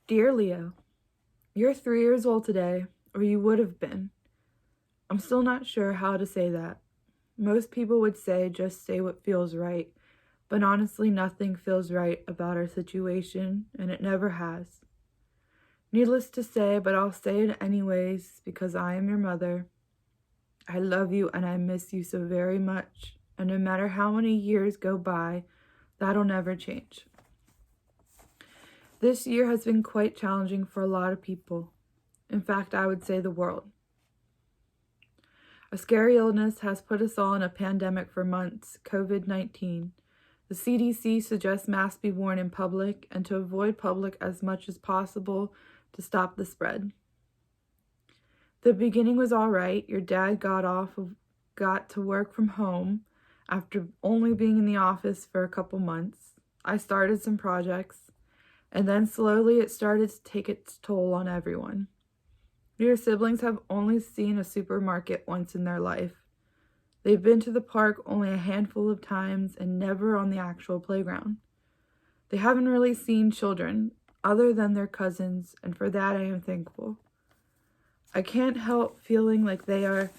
Dear Leo, you're 3 years old today, or you would have been. I'm still not sure how to say that. Most people would say just say what feels right, but honestly, nothing feels right about our situation, and it never has. Needless to say, but I'll say it anyways because I am your mother. I love you and I miss you so very much, and no matter how many years go by, that'll never change. This year has been quite challenging for a lot of people. In fact, I would say the world. A scary illness has put us all in a pandemic for months, COVID-19. The CDC suggests masks be worn in public and to avoid public as much as possible to stop the spread. The beginning was all right. Your dad got to work from home after only being in the office for a couple months. I started some projects, and then slowly it started to take its toll on everyone. Your siblings have only seen a supermarket once in their life. They've been to the park only a handful of times and never on the actual playground. They haven't really seen children other than their cousins, and for that I am thankful. I can't help feeling like they are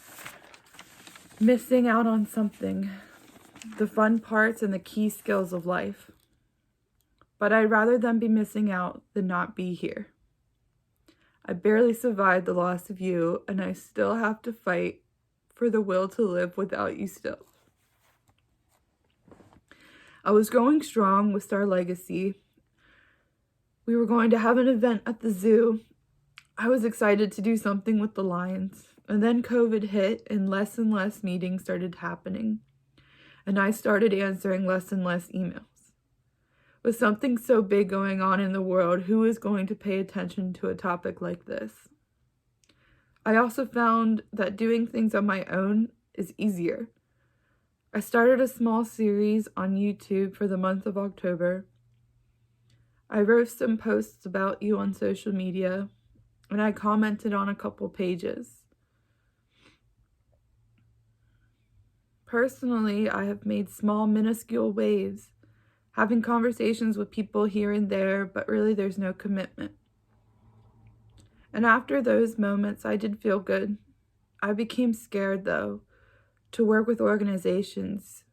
missing out on something, the fun parts and the key skills of life. But I'd rather them be missing out than not be here. I barely survived the loss of you, and I still have to fight for the will to live without you still. I was growing strong with Star Legacy. We were going to have an event at the zoo. I was excited to do something with the lions, and then COVID hit and less meetings started happening, and I started answering less and less emails. With something so big going on in the world, who is going to pay attention to a topic like this? I also found that doing things on my own is easier. I started a small series on YouTube for the month of October. I wrote some posts about you on social media, and I commented on a couple pages. Personally, I have made small, minuscule waves, having conversations with people here and there, but really there's no commitment. And after those moments, I did feel good. I became scared, though, to work with organizations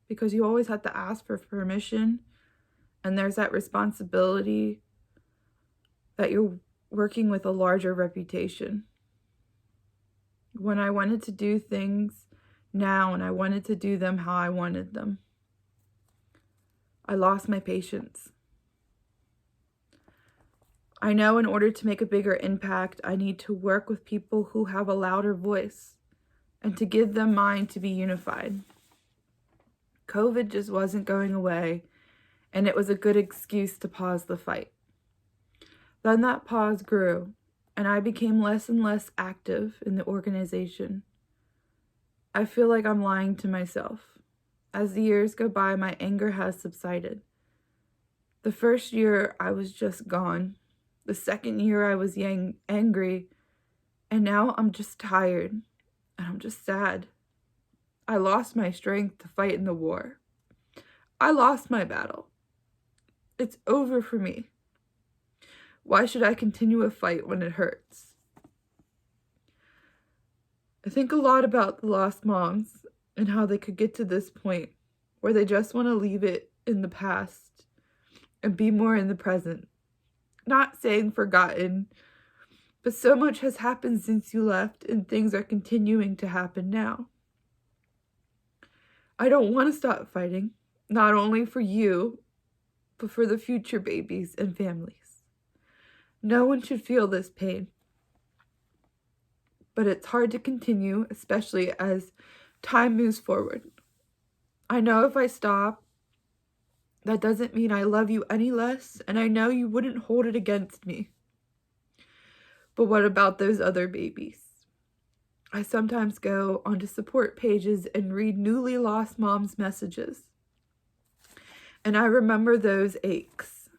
because you always have to ask for permission, and there's that responsibility that you're working with a larger reputation. When I wanted to do things now and I wanted to do them how I wanted them, I lost my patience. I know in order to make a bigger impact, I need to work with people who have a louder voice and to give them mine to be unified. COVID just wasn't going away, and it was a good excuse to pause the fight. Then that pause grew, and I became less and less active in the organization. I feel like I'm lying to myself. As the years go by, my anger has subsided. The first year, I was just gone. The second year, I was angry. And now I'm just tired. And I'm just sad. I lost my strength to fight in the war. I lost my battle. It's over for me. Why should I continue a fight when it hurts? I think a lot about the lost moms and how they could get to this point where they just want to leave it in the past and be more in the present. Not saying forgotten, but so much has happened since you left and things are continuing to happen now. I don't want to stop fighting, not only for you, but for the future babies and families. No one should feel this pain. But it's hard to continue, especially as time moves forward. I know if I stop, that doesn't mean I love you any less, and I know you wouldn't hold it against me. But what about those other babies? I sometimes go onto support pages and read newly lost moms' messages. And I remember those aches,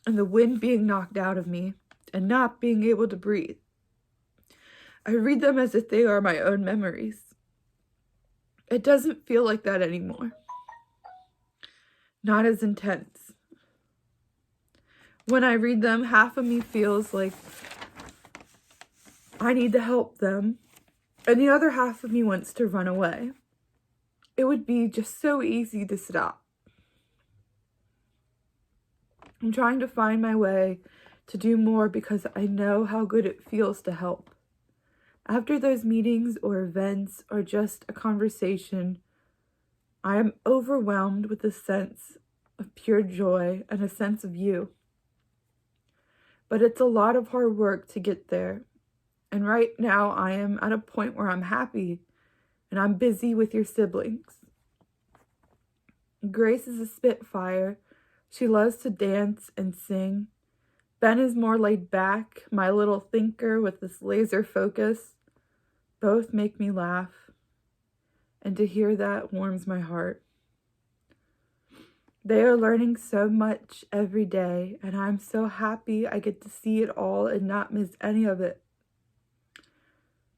and the wind being knocked out of me, and not being able to breathe. I read them as if they are my own memories. It doesn't feel like that anymore. Not as intense. When I read them, half of me feels like I need to help them, and the other half of me wants to run away. It would be just so easy to stop. I'm trying to find my way to do more because I know how good it feels to help. After those meetings or events or just a conversation, I am overwhelmed with a sense of pure joy and a sense of you. But it's a lot of hard work to get there. And right now I am at a point where I'm happy and I'm busy with your siblings. Grace is a spitfire. She loves to dance and sing. Ben is more laid back, my little thinker with this laser focus. Both make me laugh, and to hear that warms my heart. They are learning so much every day, and I'm so happy I get to see it all and not miss any of it.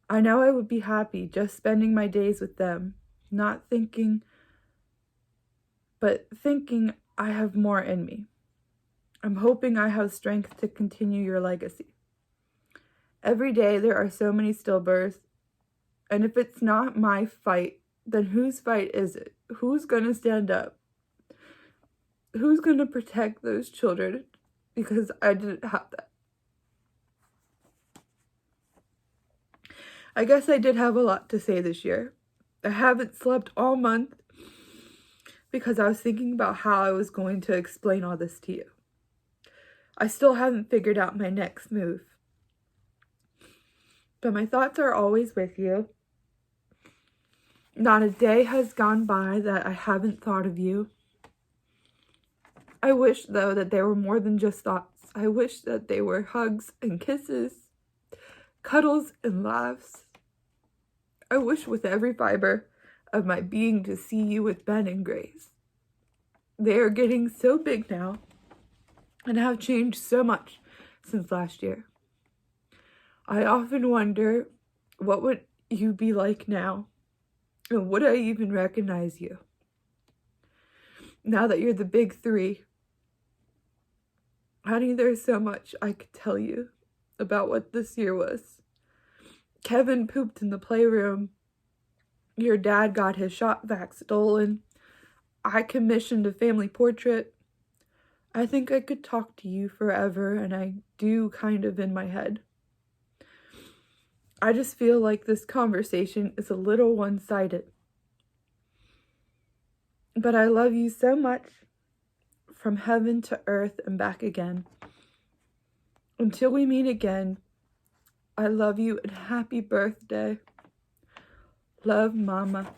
I know I would be happy just spending my days with them, not thinking, but thinking I have more in me. I'm hoping I have strength to continue your legacy. Every day there are so many stillbirths, and if it's not my fight, then whose fight is it? Who's gonna stand up? Who's gonna protect those children? Because I didn't have that. I guess I did have a lot to say this year. I haven't slept all month because I was thinking about how I was going to explain all this to you. I still haven't figured out my next move. But my thoughts are always with you. Not a day has gone by that I haven't thought of you. I wish, though, that they were more than just thoughts. I wish that they were hugs and kisses, cuddles and laughs. I wish with every fiber of my being to see you with Ben and Grace. They are getting so big now and have changed so much since last year. I often wonder, what would you be like now? And would I even recognize you? Now that you're the big three. Honey, there's so much I could tell you about what this year was. Kevin pooped in the playroom. Your dad got his shop vac stolen. I commissioned a family portrait. I think I could talk to you forever, and I do kind of in my head. I just feel like this conversation is a little one-sided. But I love you so much, from heaven to earth and back again. Until we meet again, I love you and happy birthday. Love, Mama.